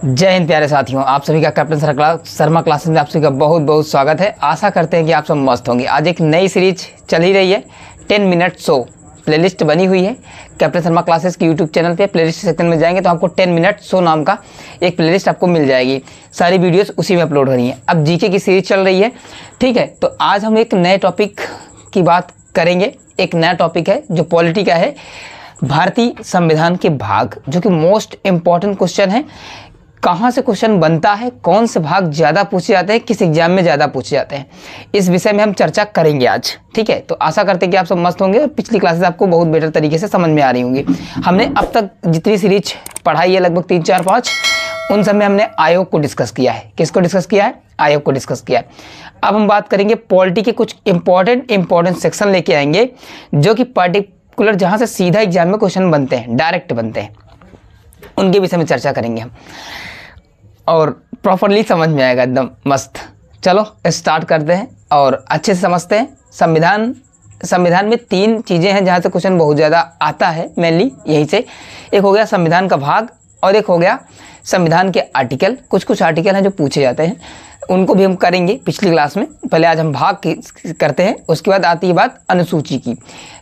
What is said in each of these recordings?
जय हिंद प्यारे साथियों, आप सभी का कैप्टन शर्मा क्लासेस में आप सभी का बहुत बहुत स्वागत है। आशा करते हैं कि आप सब मस्त होंगे। आज एक नई सीरीज चल ही रही है 10 मिनट शो, प्लेलिस्ट बनी हुई है कैप्टन शर्मा क्लासेस के यूट्यूब चैनल पे। प्लेलिस्ट सेक्शन में जाएंगे तो आपको 10 मिनट शो नाम का एक प्लेलिस्ट आपको मिल जाएगी। सारी वीडियोस उसी में अपलोड हो रही हैं। अब जीके की सीरीज चल रही है, ठीक है। तो आज हम एक नए टॉपिक की बात करेंगे। एक नया टॉपिक है जो पॉलिटी का है, भारतीय संविधान के भाग, जो कि मोस्ट इम्पॉर्टेंट क्वेश्चन है। कहाँ से क्वेश्चन बनता है, कौन से भाग ज़्यादा पूछे जाते हैं, किस एग्जाम में ज़्यादा पूछे जाते हैं, इस विषय में हम चर्चा करेंगे आज, ठीक है। तो आशा करते हैं कि आप सब मस्त होंगे और पिछली क्लासेस आपको बहुत बेटर तरीके से समझ में आ रही होंगी। हमने अब तक जितनी सीरीज पढ़ाई है, लगभग 3, 4, 5, उन सब में हमने आयोग को डिस्कस किया है। किसको डिस्कस किया है? आयोग को डिस्कस किया है। अब हम बात करेंगे पॉलिटी के कुछ इंपॉर्टेंट सेक्शन लेके आएंगे, जो कि पर्टिकुलर जहाँ से सीधा एग्जाम में क्वेश्चन बनते हैं, डायरेक्ट बनते हैं, उनके विषय में चर्चा करेंगे हम, और प्रॉपरली समझ में आएगा एकदम मस्त। चलो स्टार्ट करते हैं और अच्छे से समझते हैं। संविधान में 3 चीज़ें हैं जहाँ से क्वेश्चन बहुत ज़्यादा आता है, मेनली यहीं से। एक हो गया संविधान का भाग और एक हो गया संविधान के आर्टिकल। कुछ आर्टिकल हैं जो पूछे जाते हैं, उनको भी हम करेंगे पिछली क्लास में। पहले आज हम भाग की करते हैं, उसके बाद आती है बात अनुसूची की,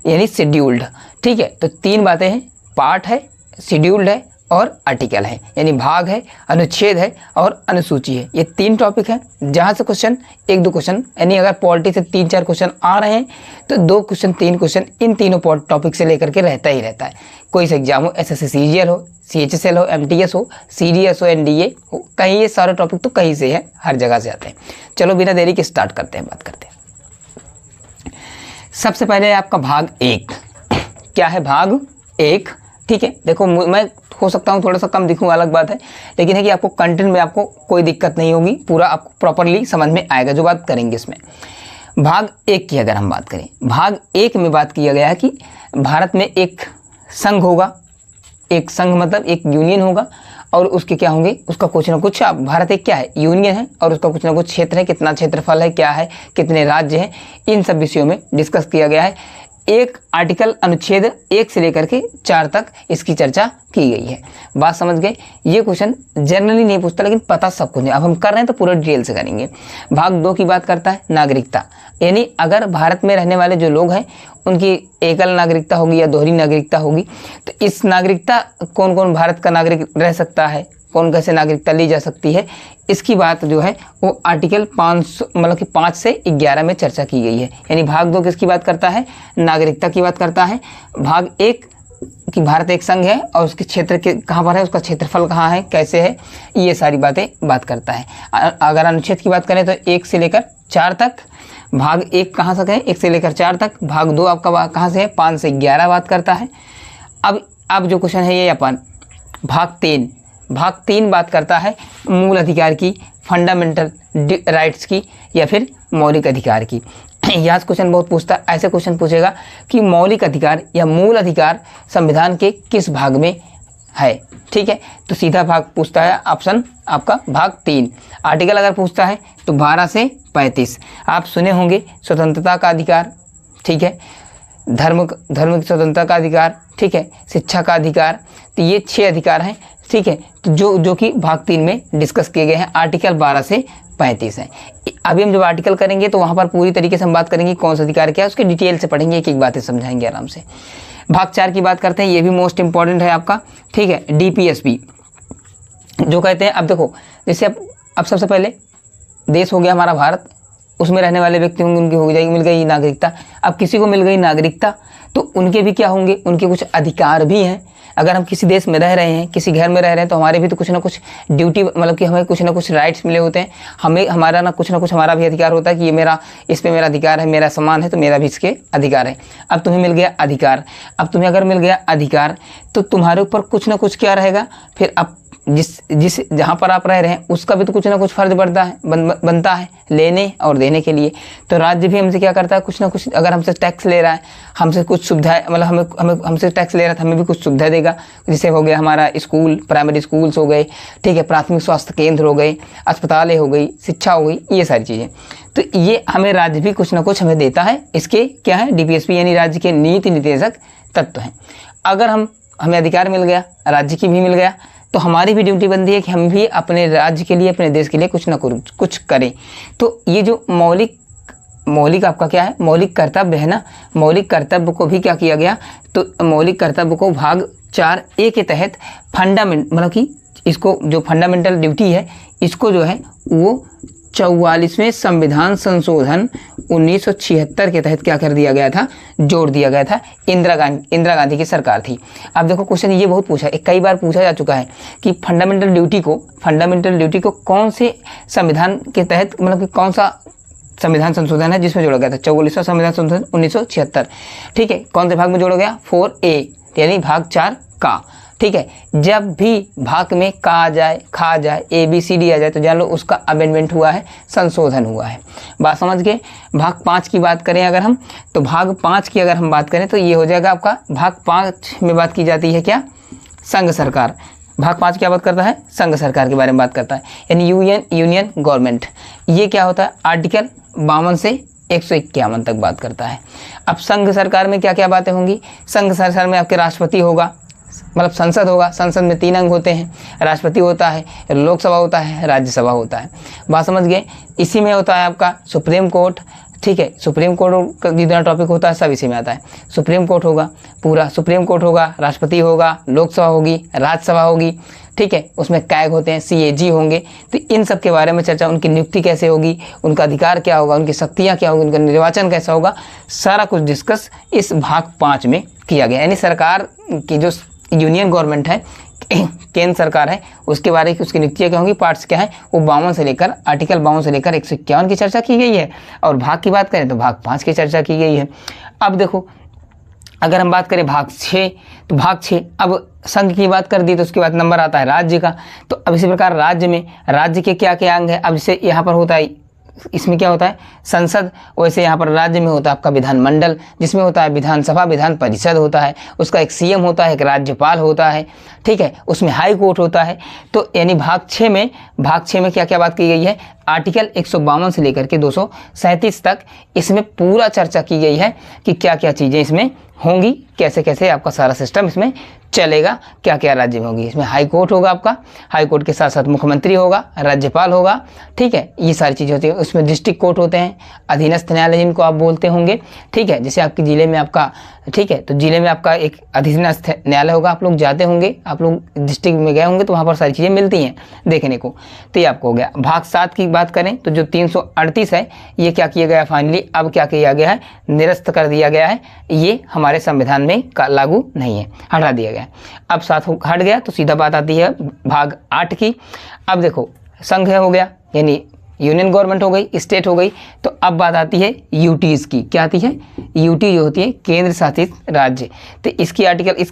यानी शेड्यूल्ड, ठीक है। तो 3 बातें हैं, पार्ट है, शेड्यूल्ड है और आर्टिकल है, यानी भाग है, अनुच्छेद है और अनुसूची है। ये 3 टॉपिक हैं जहाँ से क्वेश्चन 1-2 क्वेश्चन, यानी अगर पॉलिटी से 3-4 क्वेश्चन आ रहे हैं तो 2 क्वेश्चन 3 क्वेश्चन इन तीनों टॉपिक से लेकर के रहता ही रहता है। कोई से एग्जाम हो, एसएससी सीजीएल हो, सीएचएसएल हो, एमटीएस हो, सीडीएस हो, एनडीए हो, कहीं ये सारे टॉपिक तो कहीं से है, हर जगह से आते हैं। चलो बिना देरी के स्टार्ट करते हैं, बात करते हैं। सबसे पहले आपका भाग 1 क्या है? भाग 1, ठीक है। देखो मैं हो सकता हूँ थोड़ा सा कम दिखूँ, अलग बात है, लेकिन है कि आपको कंटेंट में आपको कोई दिक्कत नहीं होगी, पूरा आपको प्रॉपरली समझ में आएगा जो बात करेंगे इसमें। भाग 1 की अगर हम बात करें, भाग 1 में बात किया गया है कि भारत में एक संघ होगा। एक संघ मतलब एक यूनियन होगा और उसके क्या होंगे, उसका कुछ ना कुछ, भारत एक क्या है, यूनियन है, और उसका कुछ ना कुछ क्षेत्र है, कितना क्षेत्रफल है, क्या है, कितने राज्य हैं, इन सब विषयों में डिस्कस किया गया है। एक आर्टिकल अनुच्छेद 1 से लेकर के 4 तक इसकी चर्चा की गई है। बात समझ गए? ये क्वेश्चन जनरली नहीं पूछता, लेकिन पता सबको नहीं। अब हम कर रहे हैं तो पूरा डिटेल से करेंगे। भाग 2 की बात करता है नागरिकता, यानी अगर भारत में रहने वाले जो लोग हैं उनकी एकल नागरिकता होगी या दोहरी नागरिकता होगी, तो इस नागरिकता कौन कौन भारत का नागरिक रह सकता है, कौन कैसे नागरिकता ली जा सकती है, इसकी बात जो है वो आर्टिकल 5 मतलब कि 5 से 11 में चर्चा की गई है। यानी भाग 2 किसकी बात करता है? नागरिकता की बात करता है। भाग 1 कि भारत एक संघ है और उसके क्षेत्र के कहाँ पर है, उसका क्षेत्रफल कहाँ है, कैसे है, ये सारी बातें बात करता है। अगर अनुच्छेद की बात करें तो 1 से लेकर 4 तक। भाग 1 कहाँ तक है? 1 से लेकर 4 तक। भाग 2 आपका कहाँ से है? 5 से 11 बात करता है। अब जो क्वेश्चन है ये अपन भाग 3 बात करता है मूल अधिकार की, फंडामेंटल राइट्स की, या फिर मौलिक अधिकार की। यहाँ से क्वेश्चन बहुत पूछता है, ऐसे क्वेश्चन पूछेगा कि मौलिक अधिकार या मूल अधिकार संविधान के किस भाग में है, ठीक है। तो सीधा भाग पूछता है ऑप्शन आपका भाग 3। आर्टिकल अगर पूछता है तो 12 से 35। आप सुने होंगे स्वतंत्रता का अधिकार, ठीक है, धर्म की स्वतंत्रता का अधिकार, ठीक है, शिक्षा का अधिकार। तो ये 6 अधिकार हैं, ठीक है, तो जो कि भाग 3 में डिस्कस किए गए हैं। आर्टिकल 12 से 35 है। अभी हम जब आर्टिकल करेंगे तो वहाँ पर पूरी तरीके से हम बात करेंगे कौन सा अधिकार क्या है, उसके डिटेल से पढ़ेंगे, एक एक बातें समझाएंगे आराम से। भाग 4 की बात करते हैं, ये भी मोस्ट इंपॉर्टेंट है आपका, ठीक है। डीपीएसपी जो कहते हैं, अब देखो जैसे अब सबसे पहले देश हो गया हमारा भारत, उसमें रहने वाले व्यक्ति होंगे, उनकी हो जाएगी, मिल गई नागरिकता। अब किसी को मिल गई नागरिकता तो उनके भी क्या होंगे, उनके कुछ अधिकार भी हैं। अगर हम किसी देश में रह रहे हैं, किसी घर में रह रहे हैं, तो हमारे भी तो कुछ ना कुछ ड्यूटी, मतलब कि हमें कुछ ना कुछ राइट्स मिले होते हैं। हमारा ना कुछ हमारा भी अधिकार होता है कि ये मेरा, इस पे मेरा अधिकार है, मेरा सामान है तो मेरा भी इसके अधिकार है। अब तुम्हें मिल गया अधिकार। अब तुम्हें अगर मिल गया अधिकार तो तुम्हारे ऊपर कुछ ना कुछ क्या रहेगा, फिर अब जिस जहाँ पर आप रह रहे हैं उसका भी तो कुछ ना कुछ फर्ज बनता है लेने और देने के लिए। तो राज्य भी हमसे क्या करता है, कुछ ना कुछ, अगर हमसे टैक्स ले रहा है, हमसे कुछ सुविधाएं, मतलब हमसे टैक्स ले रहा है तो हमें भी कुछ सुविधा देगा। जैसे हो गया हमारा स्कूल, प्राइमरी स्कूल्स हो गए, ठीक है, प्राथमिक स्वास्थ्य केंद्र हो गए, अस्पतालें हो गई, शिक्षा हो गई, ये सारी चीज़ें। तो ये हमें राज्य भी कुछ ना कुछ हमें देता है। इसके क्या है? डीपीएसपी यानी राज्य के नीति निर्देशक तत्व हैं। अगर हमें अधिकार मिल गया, राज्य की भी मिल गया, तो हमारी भी ड्यूटी बनती है कि हम भी अपने राज्य के लिए, अपने देश के लिए कुछ ना कुछ करें। तो ये जो मौलिक आपका क्या है, मौलिक कर्तव्य है ना, मौलिक कर्तव्य को भी क्या किया गया, तो मौलिक कर्तव्य को भाग 4A के तहत मतलब कि इसको जो फंडामेंटल ड्यूटी है, इसको जो है वो 44वें संविधान संशोधन 1976 के तहत क्या कर दिया गया था, जोड़ दिया गया था। इंदिरा गांधी की सरकार थी। अब देखो क्वेश्चन ये बहुत पूछा, कई बार पूछा जा चुका है कि फंडामेंटल ड्यूटी को कौन से संविधान के तहत, मतलब कि कौन सा संविधान संशोधन है जिसमें जोड़ा गया था, 44वां संविधान संशोधन 1976, ठीक है। कौन से भाग में जोड़ा गया, 4A यानी भाग 4 का, ठीक है। जब भी भाग में का आ जाए, खा आ जाए, ABCD आ जाए तो जान लो उसका अमेंडमेंट हुआ है, संशोधन हुआ है। बात समझ गए। भाग 5 की बात करें अगर हम, तो भाग 5 की अगर हम बात करें तो ये हो जाएगा आपका, भाग 5 में बात की जाती है क्या, संघ सरकार। भाग 5 क्या बात करता है, संघ सरकार के बारे में बात करता है, यानी यूनियन गवर्नमेंट। ये क्या होता है, आर्टिकल 52 से 151 तक बात करता है। अब संघ सरकार में क्या क्या बातें होंगी, संघ सरकार में आपके राष्ट्रपति होगा, मतलब संसद होगा, संसद में 3 अंग होते हैं, राष्ट्रपति होता है, लोकसभा होता है, राज्यसभा होता है। बात समझ गए। इसी में होता है आपका सुप्रीम कोर्ट, ठीक है। सुप्रीम कोर्ट का जितना टॉपिक होता है सब इसी में आता है। सुप्रीम कोर्ट होगा, पूरा सुप्रीम कोर्ट होगा, राष्ट्रपति होगा, लोकसभा होगी, राज्यसभा होगी, ठीक है। उसमें कैग होते हैं, CAG होंगे। तो इन सब के बारे में चर्चा, उनकी नियुक्ति कैसे होगी, उनका अधिकार क्या होगा, उनकी शक्तियाँ क्या होगी, उनका निर्वाचन कैसा होगा, सारा कुछ डिस्कस इस भाग 5 में किया गया। यानी सरकार की जो यूनियन गवर्नमेंट है, केंद्र सरकार है, उसके बारे में उसकी नियुक्तियाँ क्या होंगी, पार्ट्स क्या है, वो 52 से लेकर आर्टिकल 52 से लेकर 151 की चर्चा की गई है। और भाग की बात करें तो भाग 5 की चर्चा की गई है। अब देखो अगर हम बात करें भाग 6, तो भाग 6 अब संघ की बात कर दी तो उसके बाद नंबर आता है राज्य का। तो अब इसी प्रकार राज्य के क्या क्या अंग है, अब जैसे यहाँ पर होता है, इसमें क्या होता है संसद, वैसे यहाँ पर राज्य में होता है आपका विधानमंडल, जिसमें होता है विधानसभा, विधान परिषद होता है, उसका एक CM होता है, एक राज्यपाल होता है, ठीक है। उसमें हाई कोर्ट होता है। तो यानी भाग 6 में क्या क्या बात की गई है, आर्टिकल 152 से लेकर के 237 तक इसमें पूरा चर्चा की गई है कि क्या क्या चीज़ें इसमें होंगी, कैसे कैसे आपका सारा सिस्टम इसमें चलेगा, क्या क्या राज्य में होगी। इसमें हाई कोर्ट होगा आपका, हाई कोर्ट के साथ साथ मुख्यमंत्री होगा, राज्यपाल होगा, ठीक है। ये सारी चीज़ें होती है। उसमें डिस्ट्रिक्ट कोर्ट होते हैं, अधीनस्थ न्यायालय जिनको आप बोलते होंगे, ठीक है। जैसे आपके ज़िले में आपका, ठीक है, तो ज़िले में आपका एक अधीनस्थ न्यायालय होगा, आप लोग जाते होंगे, आप लोग डिस्ट्रिक्ट में गए होंगे तो वहाँ पर सारी चीज़ें मिलती हैं देखने को। तो ये आपको हो गया। भाग 7 की बात करें तो जो 338 है, ये क्या किया गया फाइनली, अब क्या किया गया है, निरस्त कर दिया गया है। ये हमारे संविधान में लागू नहीं है, हटा दिया गया। अब 7 हट गया तो सीधा बात आती है भाग 8 की। अब देखो संघ हो गया यानी यूनियन गवर्नमेंट हो गई, स्टेट हो गई। तो अब बात आती है यूटीज की। क्या आती है, यूटी जो होती है केंद्र शासित राज्य। तो इसका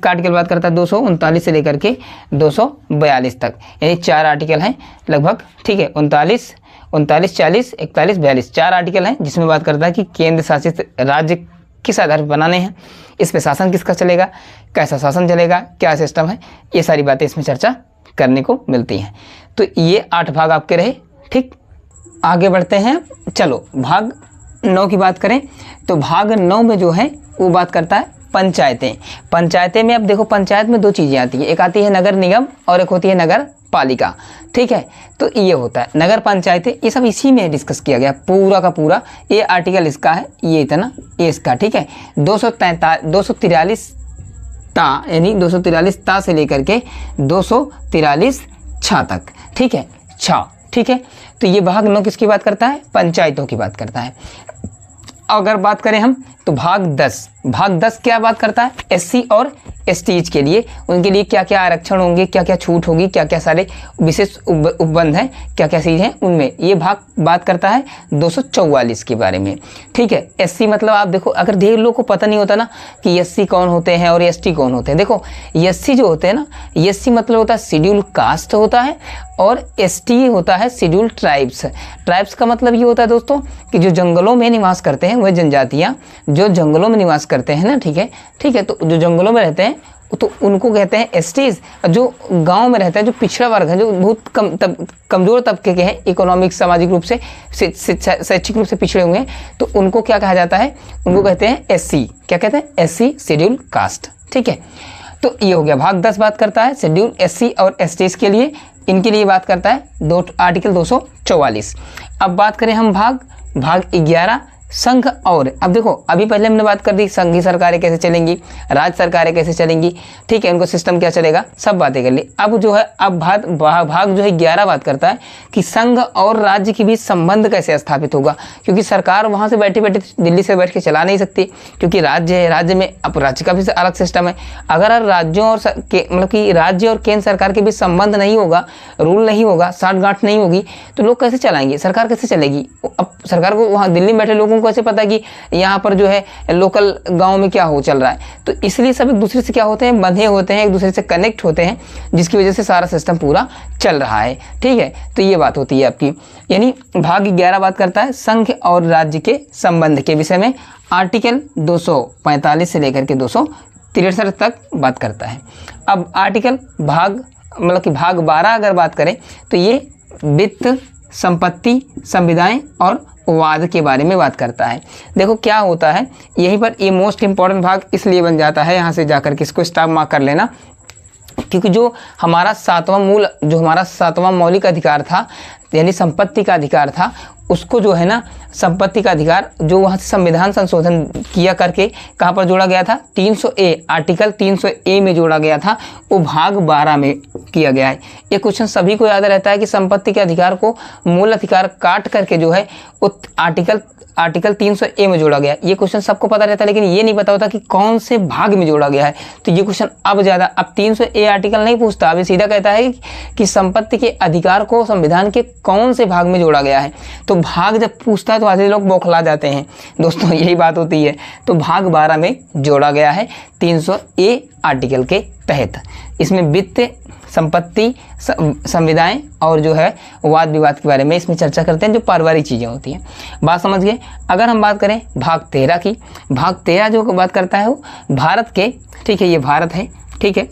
आर्टिकल बात करता है 239 से लेकर के 242 तक, यानी 4 आर्टिकल हैं लगभग, ठीक है। 39, 40, 41, 42 4 आर्टिकल हैं जिसमें बात करता है कि केंद्र शासित राज्य किस आधार पर बनाने हैं, इस पे शासन किसका चलेगा, कैसा शासन चलेगा, क्या सिस्टम है, ये सारी बातें इसमें चर्चा करने को मिलती हैं। तो ये 8 भाग आपके रहे, ठीक। आगे बढ़ते हैं, चलो भाग 9 की बात करें तो भाग 9 में जो है वो बात करता है पंचायतें में। अब देखो पंचायत में 2 चीज़ें आती हैं, एक आती है नगर निगम और एक होती है नगर पालिका, ठीक है। तो ये होता है नगर पंचायतें, ये सब इसी में डिस्कस किया गया पूरा का पूरा। ये आर्टिकल इसका है, ये इतना, ये इसका, ठीक है। 243 ता यानी 243 ता से लेकर के 243 छा तक, ठीक है, छा, ठीक है। तो ये भाग 9 किसकी बात करता है, पंचायतों की बात करता है। अगर बात करें हम तो भाग 10 क्या बात करता है, SC और ST के लिए, उनके लिए क्या क्या आरक्षण होंगे, क्या क्या छूट होगी, क्या क्या सारे विशेष उपबंध हैं, क्या क्या चीज़ हैं उनमें। ये भाग बात करता है 244 के बारे में, ठीक है। SC मतलब आप देखो, अगर ढेर लोग को पता नहीं होता ना कि SC कौन होते हैं और ST कौन होते हैं। देखो SC जो होते हैं ना, SC मतलब होता है शेड्यूल कास्ट होता है, और ST होता है शेड्यूल ट्राइब्स का मतलब ये होता है दोस्तों कि जो जंगलों में निवास करते हैं, वह जनजातियाँ जो जंगलों में निवास करते हैं ना, ठीक है। तो जो जंगलों में रहते हैं तो उनको कहते हैं STs। जो गांव में रहते हैं, जो पिछड़ा वर्ग है, जो बहुत कमज़ोर तबके के हैं, इकोनॉमिक सामाजिक रूप से, शैक्षिक रूप से पिछड़े हुए हैं, तो उनको क्या कहा जाता है, उनको कहते हैं SC। क्या कहते हैं, SC शेड्यूल कास्ट, ठीक है। तो ये हो गया भाग 10 बात करता है शेड्यूल SC और ST के लिए, इनके लिए बात करता है आर्टिकल 244। अब बात करें हम भाग 11 संघ और, अब देखो अभी पहले हमने बात कर दी संघीय सरकारें कैसे चलेंगी, राज्य सरकारें कैसे चलेंगी, ठीक है, उनको सिस्टम क्या चलेगा, सब बातें कर ली। अब जो है अब भाग जो है 11 बात करता है कि संघ और राज्य के बीच संबंध कैसे स्थापित होगा, क्योंकि सरकार वहां से बैठे बैठे दिल्ली से बैठ के चला नहीं सकती, क्योंकि राज्य है, राज्य में अब राज्य का भी अलग सिस्टम है। अगर राज्यों और मतलब कि राज्य और केंद्र सरकार के बीच संबंध नहीं होगा, रूल नहीं होगा, साठगांठ नहीं होगी, तो लोग कैसे चलाएंगे, सरकार कैसे चलेगी। अब सरकार को वहाँ दिल्ली में बैठे लोगों को कैसे पता कि यहाँ पर जो है लोकल गांव में क्या हो चल रहा है, तो इसलिए सब एक दूसरे से क्या होते हैं, बंधे होते हैं, एक दूसरे से कनेक्ट होते हैं, जिसकी वजह से सारा सिस्टम पूरा चल रहा है, ठीक है। तो ये बात होती है आपकी, यानी भाग 11 बात करता है संघ और राज्य के संबंध के विषय में, आर्टिकल 245 से लेकर के 263 तक बात करता है। अब आर्टिकल भाग 12 अगर बात करें तो ये वित्त, संपत्ति, संविदाएं और वाद के बारे में बात करता है। देखो क्या होता है, यहीं पर ये मोस्ट इंपॉर्टेंट भाग इसलिए बन जाता है, यहाँ से जाकर के इसको स्टॉप मार्क कर लेना, क्योंकि जो हमारा सातवां मौलिक अधिकार था, यानी संपत्ति का अधिकार था, उसको जो है ना संपत्ति का अधिकार जो वहाँ से संविधान संशोधन किया करके कहाँ पर जोड़ा गया था, 300A, आर्टिकल 300A में जोड़ा गया था, वो भाग 12 में किया गया है। ये क्वेश्चन सभी को याद रहता है कि संपत्ति के अधिकार को मूल अधिकार काट करके जो है वो आर्टिकल 300A में जोड़ा गया। ये क्वेश्चन सबको पता रहता है, लेकिन ये नहीं पता होता कि कौन से भाग में जोड़ा गया है। तो ये क्वेश्चन अब 300A आर्टिकल नहीं पूछता, अब सीधा कहता है कि संपत्ति के अधिकार को संविधान के कौन से भाग में जोड़ा गया है। तो भाग जब पूछता है तो आधे लोग बौखला जाते हैं दोस्तों, यही बात होती है। तो भाग 12 में जोड़ा गया है 300A आर्टिकल के तहत। इसमें वित्त, संपत्ति, संविदाएं और जो है वाद विवाद के बारे में इसमें चर्चा करते हैं, जो पारिवारिक चीज़ें होती हैं। बात समझ गए। अगर हम बात करें भाग 13 की, भाग 13 जो बात करता है वो भारत के, ठीक है, ये भारत है, ठीक है,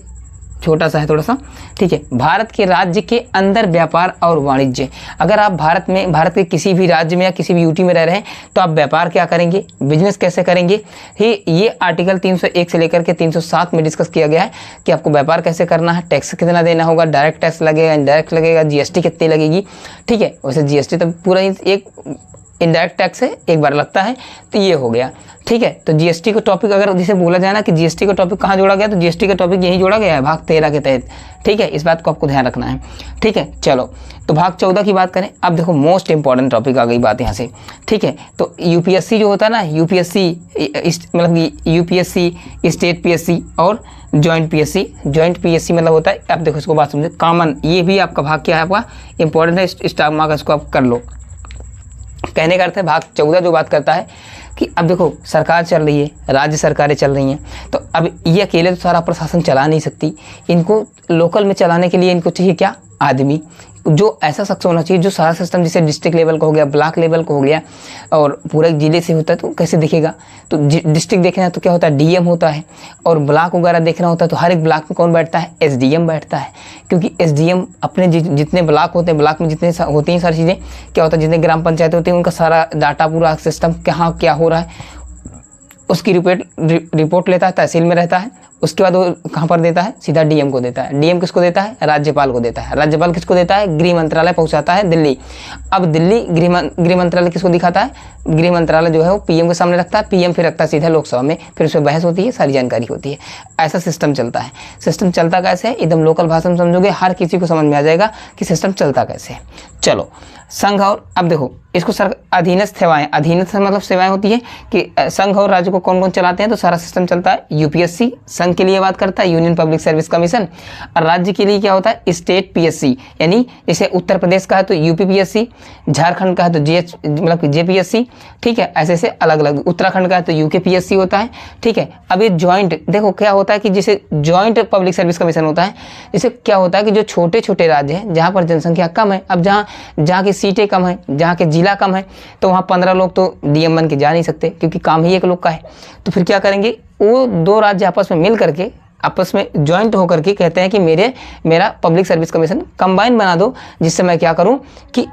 छोटा सा है थोड़ा सा, ठीक है, भारत के राज्य के अंदर व्यापार और वाणिज्य। अगर आप भारत के किसी भी राज्य में या किसी भी यूटी में रह रहे हैं तो आप व्यापार क्या करेंगे, बिजनेस कैसे करेंगे, ये आर्टिकल 301 से लेकर के 307 में डिस्कस किया गया है कि आपको व्यापार कैसे करना है, टैक्स कितना देना होगा, डायरेक्ट टैक्स लगेगा, इनडायरेक्ट लगेगा, जीएसटी कितनी लगेगी, ठीक है। वैसे जीएसटी तो पूरा एक इनडायरेक्ट टैक्स है, एक बार लगता है, तो ये हो गया, ठीक है। तो जीएसटी का टॉपिक अगर जिसे बोला जाए ना कि जीएसटी का टॉपिक कहाँ जोड़ा गया, तो जीएसटी का टॉपिक यही जोड़ा गया है भाग 13 के तहत, ठीक है। इस बात को आपको ध्यान रखना है, ठीक है। चलो तो भाग 14 की बात करें। अब देखो मोस्ट इंपॉर्टेंट टॉपिक आ गई बात यहाँ से, ठीक है। तो यूपीएससी जो होता है ना, यूपीएससी स्टेट पीएससी और जॉइंट पीएससी मतलब होता है, अब देखो इसको बात समझे, कॉमन, ये भी आपका भाग क्या है, आपका इंपॉर्टेंट है, स्टार मार्क इसको आप कर लो। कहने का अर्थ है भाग 14 जो बात करता है कि अब देखो सरकार चल रही है, राज्य सरकारें चल रही हैं, तो अब ये अकेले तो सारा प्रशासन चला नहीं सकती, इनको लोकल में चलाने के लिए इनको चाहिए क्या, आदमी, जो ऐसा शख्स होना चाहिए जो सारा सिस्टम, जैसे डिस्ट्रिक्ट लेवल का हो गया, ब्लॉक लेवल का हो गया, और पूरे जिले से होता है तो कैसे दिखेगा। तो डिस्ट्रिक्ट देखना है तो क्या होता है, डीएम होता है, और ब्लॉक वगैरह देखना होता है तो हर एक ब्लॉक में कौन बैठता है, एसडीएम बैठता है, क्योंकि एसडीएम अपने जितने ब्लॉक होते हैं, ब्लॉक में जितने होती हैं सारी चीज़ें, क्या होता है, जितने ग्राम पंचायत होती हैं उनका सारा डाटा, पूरा सिस्टम कहाँ क्या हो रहा है उसकी रिपोर्ट लेता है, तहसील में रहता है, उसके बाद वो कहाँ पर देता है, सीधा डीएम को देता है। डीएम किसको देता है, राज्यपाल को देता है। राज्यपाल किसको देता है, गृह मंत्रालय पहुँचाता है दिल्ली। अब दिल्ली गृह मंत्रालय किसको दिखाता है, गृह मंत्रालय जो है वो पीएम के सामने रखता है, पीएम फिर रखता है सीधा लोकसभा में, फिर उसमें बहस होती है, सारी जानकारी होती है। ऐसा सिस्टम चलता है। सिस्टम चलता कैसे है, एकदम लोकल भाषा में समझोगे, हर किसी को समझ में आ जाएगा कि सिस्टम चलता कैसे है। चलो संघ और, अब देखो इसको अधीनस्थ सेवाएं, अधीनस्थ मतलब सेवाएं होती है कि संघ और राज्य को कौन कौन चलाते हैं, तो सारा सिस्टम चलता है। यूपीएससी संघ के लिए बात करता है, यूनियन पब्लिक सर्विस कमीशन, और राज्य के लिए क्या होता है, स्टेट पीएससी, यानी जैसे उत्तर प्रदेश का है तो यूपीपीएससी, झारखंड का है तो मतलब जेपीएससी, ठीक है, ऐसे ऐसे अलग अलग। उत्तराखंड का है तो यूकेपीएससी होता है, ठीक है। अब ये ज्वाइंट, देखो क्या होता है कि जैसे ज्वाइंट पब्लिक सर्विस कमीशन होता है, जैसे क्या होता है कि जो छोटे छोटे राज्य हैं जहाँ पर जनसंख्या कम है, अब जहाँ की सीटें कम है, जहाँ के जिला कम है, तो वहाँ 15 लोग तो डीएम बन के जा नहीं सकते, क्योंकि काम ही एक लोग का है। तो फिर क्या करेंगे, वो दो राज्य आपस में मिल करके, आपस में ज्वाइंट होकर के कहते हैं कि मेरा पब्लिक सर्विस कमीशन कंबाइन बना दो, जिससे मैं क्या करूं कि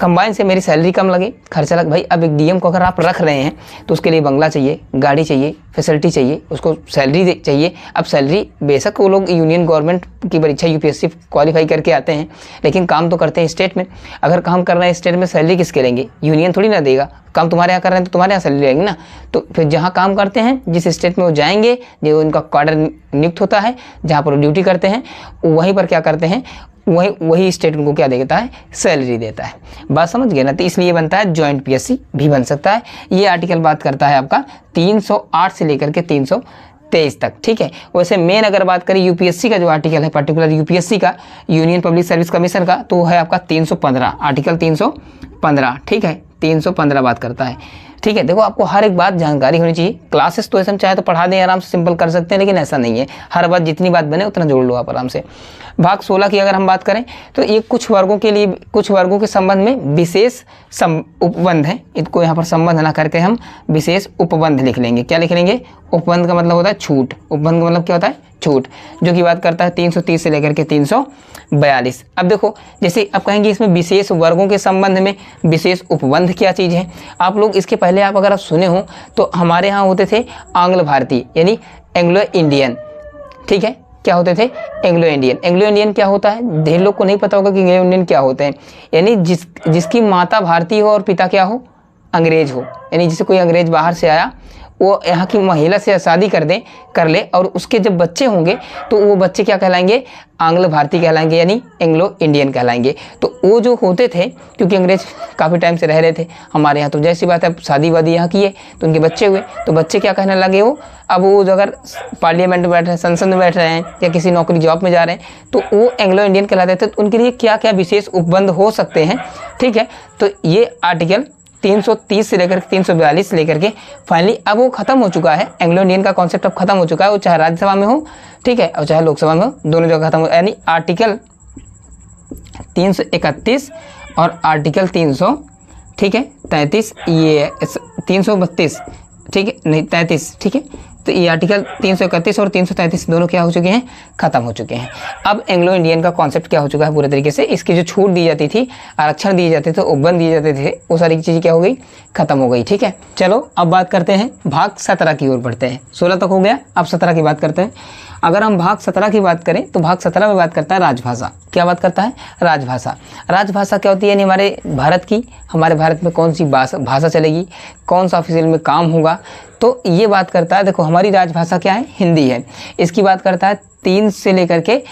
कंबाइन से मेरी सैलरी कम लगे, खर्चा लगे। भाई अब एक डीएम को अगर आप रख रहे हैं तो उसके लिए बंगला चाहिए, गाड़ी चाहिए, फैसिलिटी चाहिए, उसको सैलरी चाहिए। अब सैलरी बेशक वो लोग यूनियन गवर्नमेंट की परीक्षा यूपीएससी क्वालिफाई करके आते हैं, लेकिन काम तो करते हैं स्टेट में। अगर काम कर रहे हैं स्टेट में, सैलरी किसके लेंगे? यूनियन थोड़ी ना देगा। काम तुम्हारे यहाँ कर रहे हैं तो तुम्हारे यहाँ सैलरी लेंगे ना। तो फिर जहाँ काम करते हैं, जिस स्टेट में वो जाएंगे, जो उनका क्वार्टर नियुक्त होता है, जहाँ पर वो ड्यूटी करते हैं, वहीं पर क्या करते हैं, वही स्टेट उनको क्या देता है? सैलरी देता है। बात समझ गए ना? तो इसलिए बनता है जॉइंट पीएससी भी बन सकता है। ये आर्टिकल बात करता है आपका 308 से लेकर के 323 तक, ठीक है। वैसे मेन अगर बात करें यूपीएससी का जो आर्टिकल है, पर्टिकुलर यूपीएससी का, यूनियन पब्लिक सर्विस कमीशन का, तो है आपका 315, आर्टिकल 315, ठीक है। 315 बात करता है, ठीक है। देखो, आपको हर एक बात जानकारी होनी चाहिए। क्लासेस तो ऐसा चाहे तो पढ़ा दें, आराम से सिंपल कर सकते हैं, लेकिन ऐसा नहीं है। हर बात जितनी बात बने उतना जोड़ लो आप आराम से। भाग 16 की अगर हम बात करें तो ये कुछ वर्गों के लिए, कुछ वर्गों के संबंध में विशेष उपबंध है। इनको यहाँ पर संबंध ना करके हम विशेष उपबंध लिख लेंगे। क्या लिख लेंगे? उपबंध का मतलब होता है छूट। उपबंध का मतलब क्या होता है? छूट, जो कि बात करता है 330 से लेकर के 342। अब देखो, जैसे आप कहेंगे इसमें विशेष वर्गों के संबंध में विशेष उपबंध क्या चीज़ है? आप लोग इसके पहले अगर आप सुने हो तो हमारे यहाँ होते थे आंग्ल भारतीय, यानी एंग्लो इंडियन, ठीक है। क्या होते थे? Anglo Indian. एंग्लो इंडियन क्या होता है? ढेर लोग को नहीं पता होगा कि एंग्लो इंडियन क्या होते हैं। यानी जिसकी माता भारतीय हो और पिता क्या हो? अंग्रेज हो। यानी जिसे कोई अंग्रेज बाहर से आया, वो यहाँ की महिला से शादी कर ले, और उसके जब बच्चे होंगे तो वो बच्चे क्या कहलाएंगे? आंग्ल भारतीय कहलाएंगे, यानी एंग्लो इंडियन कहलाएंगे। तो वो जो होते थे, क्योंकि अंग्रेज काफ़ी टाइम से रह रहे थे हमारे यहाँ, तो जैसी बात है शादी वादी यहाँ की है, तो उनके बच्चे हुए, तो बच्चे क्या कहने लगे वो? अब वो अगर पार्लियामेंट में बैठ रहे हैं, संसद में बैठ रहे हैं, या किसी नौकरी जॉब में जा रहे हैं, तो वो एंग्लो इंडियन कहलाते थे। तो उनके लिए क्या क्या विशेष उपबंध हो सकते हैं, ठीक है। तो ये आर्टिकल 330 से लेकर 342 से लेकर के फाइनली अब वो खत्म हो चुका है। एंग्लो इंडियन का कॉन्सेप्ट अब खत्म हो चुका है। वो चाहे राज्यसभा में हो, ठीक है, और चाहे लोकसभा में हो, दोनों जगह खत्म हो। यानी आर्टिकल 331 और आर्टिकल 300, ठीक है, 33, ये 332, ठीक है, नहीं 33, ठीक है। तो ये आर्टिकल 331 और 333 दोनों क्या हो चुके हैं? खत्म हो चुके हैं। अब एंग्लो इंडियन का कॉन्सेप्ट क्या हो चुका है पूरे तरीके से? इसकी जो छूट दी जाती थी, आरक्षण दिए जाते थे, उपबंध दिए जाते थे, वो सारी चीज़ें क्या हो गई? खत्म हो गई, ठीक है। चलो अब बात करते हैं भाग 17 की ओर बढ़ते हैं। 16 तक हो गया, अब 17 की बात करते हैं। अगर हम भाग 17 की बात करें तो भाग 17 में बात करता है राजभाषा। क्या बात करता है? राजभाषा। राजभाषा क्या होती है? यानी हमारे भारत में कौन सी भाषा चलेगी, कौन सा ऑफिशियल में काम होगा, तो ये बात करता है। देखो, हमारी राजभाषा क्या है? हिंदी है। इसकी बात करता है 3 से लेकर के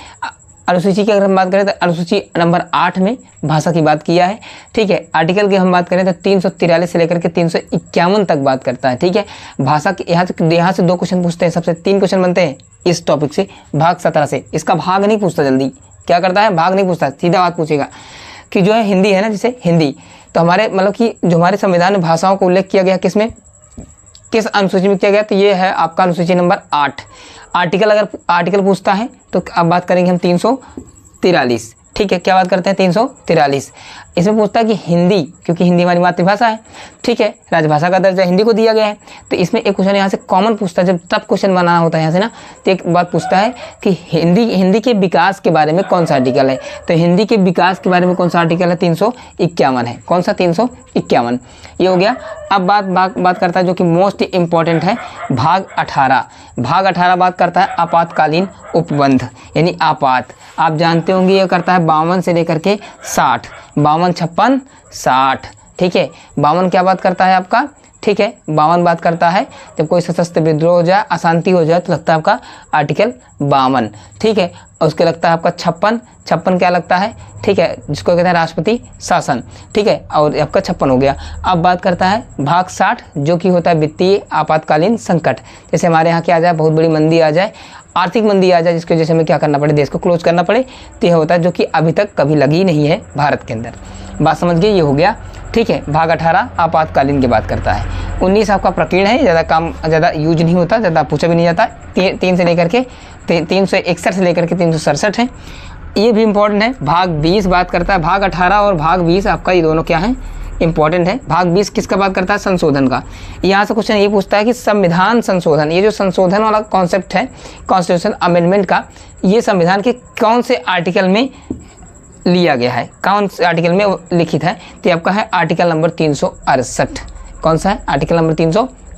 अनुसूची की अगर हम बात करें तो अनुसूची नंबर 8 में भाषा की बात किया है, ठीक है। आर्टिकल की हम बात करें तो 343 से लेकर के 351 तक बात करता है, ठीक है। भाषा के यहाँ से 2 क्वेश्चन पूछते हैं, सबसे 3 क्वेश्चन बनते हैं इस टॉपिक से, भाग 17 से। इसका भाग नहीं पूछता जल्दी, क्या करता है? भाग नहीं पूछता, सीधा बात पूछेगा कि जो है हिंदी है ना, जैसे हिंदी, तो हमारे मतलब कि जो हमारे संविधान में भाषाओं का उल्लेख किया गया किसमें, किस अनुसूची में किया गया, तो ये है आपका अनुसूची नंबर 8। अगर आर्टिकल पूछता है तो अब बात करेंगे हम 343, ठीक है। क्या बात करते हैं? 343। इसमें पूछता है कि हिंदी, क्योंकि हिंदी हमारी मातृभाषा है, ठीक है, राजभाषा का दर्जा हिंदी को दिया गया है। तो इसमें एक क्वेश्चन यहाँ से कॉमन पूछता है, जब तब क्वेश्चन बनाना होता है यहाँ से ना, तो एक बात पूछता है कि हिंदी के विकास के बारे में कौन सा आर्टिकल है। तो हिंदी के विकास के बारे में कौन सा आर्टिकल है? 351 है। कौन सा? 351, ये हो गया। अब बात करता है जो कि मोस्ट इंपॉर्टेंट है, भाग 18। भाग 18 बात करता है आपातकालीन उपबंध, यानी आपात। आप जानते होंगे ये करता है 52 से लेकर के 60, 52, 56, 60, ठीक है। 52 क्या बात करता है आपका? ठीक है, 52 बात करता है जब कोई सशस्त्र विद्रोह हो जाए, अशांति हो जाए, तो लगता है आपका आर्टिकल 52, ठीक है। और उसके लगता है आपका 56 क्या लगता है? ठीक है, जिसको कहते हैं राष्ट्रपति शासन, ठीक है, और आपका 56 हो गया। अब बात करता है भाग 60, जो कि होता है वित्तीय आपातकालीन संकट। जैसे हमारे यहाँ क्या आ जाए, बहुत बड़ी मंदी आ जाए, आर्थिक मंदी आ जाए, जिसकी वजह से हमें क्या करना पड़े, देश को क्लोज करना पड़े, तो यह होता है जो कि अभी तक कभी लगी नहीं है भारत के अंदर। बात समझ गए? ये हो गया, ठीक है। भाग 18 आपातकालीन की बात करता है। 19 आपका प्रकीर्ण है, ज़्यादा यूज नहीं होता, ज़्यादा पूछा भी नहीं जाता। 3 से लेकर के 361 से लेकर के 367 है, ये भी इंपॉर्टेंट है। भाग 20 बात करता है, भाग 18 और भाग 20 आपका ये दोनों क्या हैं, इंपॉर्टेंट है। भाग 20 किसका बात करता है? संशोधन का। यहाँ से क्वेश्चन ये पूछता है कि संविधान संशोधन, ये जो संशोधन वाला कॉन्सेप्ट है, कॉन्स्टिट्यूशन अमेंडमेंट का, ये संविधान के कौन से आर्टिकल में लिया गया है, कौन से आर्टिकल में लिखित है? तो आपका है आर्टिकल नंबर 368। कौन सा है? आर्टिकल नंबर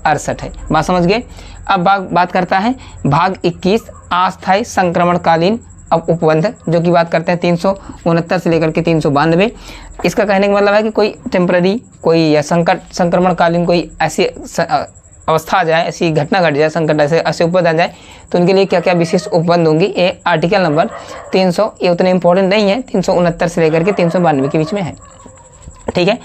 68 है। बात समझ गए। अब बात करता है भाग 21 अस्थायी संक्रमणकालीन अब उपबंध, जो कि बात करते हैं 369 से लेकर के 392। इसका कहने का मतलब है कि कोई टेम्पररी कोई या संक्रमणकालीन कोई ऐसी अवस्था आ जाए, ऐसी घटना घट जाए, संकट ऐसे उपबंध आ जाए, तो उनके लिए क्या क्या विशेष उपबंध होंगी। ये आर्टिकल नंबर 300, ये उतने इंपॉर्टेंट नहीं है, 369 से लेकर के 392 के बीच में है। ठीक है।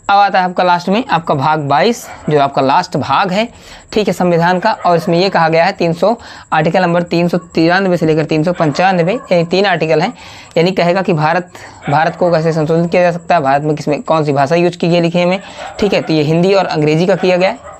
अब आता है आपका लास्ट में आपका भाग 22, जो आपका लास्ट भाग है, ठीक है, संविधान का। और इसमें ये कहा गया है 300 आर्टिकल नंबर 393 से लेकर 395, यानी 3 आर्टिकल हैं। यानी कहेगा कि भारत को कैसे संशोधित किया जा सकता है, भारत में किसमें कौन सी भाषा यूज की गई लिखे में। ठीक है, तो ये हिंदी और अंग्रेजी का किया गया है।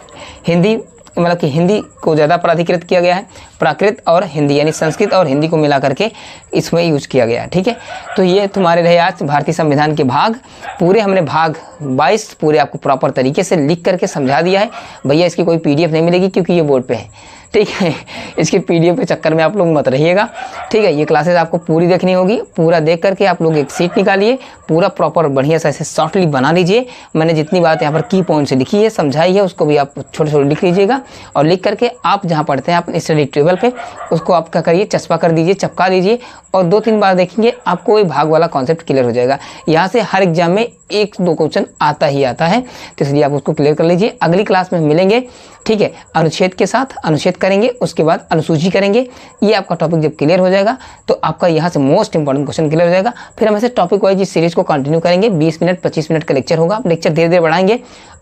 हिंदी मतलब कि हिंदी को ज़्यादा प्राधिकृत किया गया है, प्राकृत और हिंदी यानी संस्कृत और हिंदी को मिला करके इसमें यूज किया गया है। ठीक है, तो ये तुम्हारे रहे आज भारतीय संविधान के भाग पूरे। हमने भाग 22 पूरे आपको प्रॉपर तरीके से लिख करके समझा दिया है। भैया इसकी कोई PDF नहीं मिलेगी क्योंकि ये बोर्ड पे है। ठीक है, इसकी PDF के चक्कर में आप लोग मत रहिएगा। ठीक है, ये क्लासेस आपको पूरी देखनी होगी। पूरा देख करके आप लोग एक सीट निकालिए, पूरा प्रॉपर बढ़िया से ऐसे शॉर्टली बना लीजिए। मैंने जितनी बात यहाँ पर की पॉइंट से लिखी है, समझाई है, उसको भी आप छोटे छोटे लिख लीजिएगा। और लिख करके आप जहाँ पढ़ते हैं अपने स्टडी टेबल पे उसको आप क्या करिए, चस्पा कर दीजिए, चपका दीजिए। और 2-3 बार देखेंगे आपको ये भाग वाला कॉन्सेप्ट क्लियर हो जाएगा। यहाँ से हर एग्जाम में 1-2 क्वेश्चन आता ही आता है, तो इसलिए आप उसको क्लियर कर लीजिए। अगली क्लास में मिलेंगे। ठीक है, अनुच्छेद के साथ अनुच्छेद करेंगे, उसके बाद अनुसूची करेंगे। ये आपका टॉपिक जब क्लियर हो जाएगा तो आपका यहाँ से मोस्ट इंपॉर्टेंट क्वेश्चन क्लियर हो जाएगा। फिर हम ऐसे टॉपिक वाइज इस सीरीज को कंटिन्यू करेंगे। 20 मिनट 25 मिनट का लेक्चर होगा। लेक्चर धीरे धीरे बढ़ाएंगे।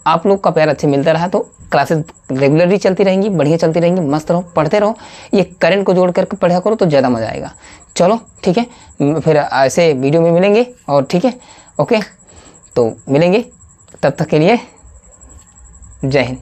आप लोग का प्यार अच्छे मिलता रहा तो क्लासेस रेगुलरली चलती रहेंगी, बढ़िया चलती रहेंगी। मस्त रहो, पढ़ते रहो। ये करंट को जोड़ करके पढ़ा करो तो ज़्यादा मज़ा आएगा। चलो ठीक है, फिर ऐसे वीडियो में मिलेंगे। और ठीक है, ओके, तो मिलेंगे। तब तक के लिए जय हिंद।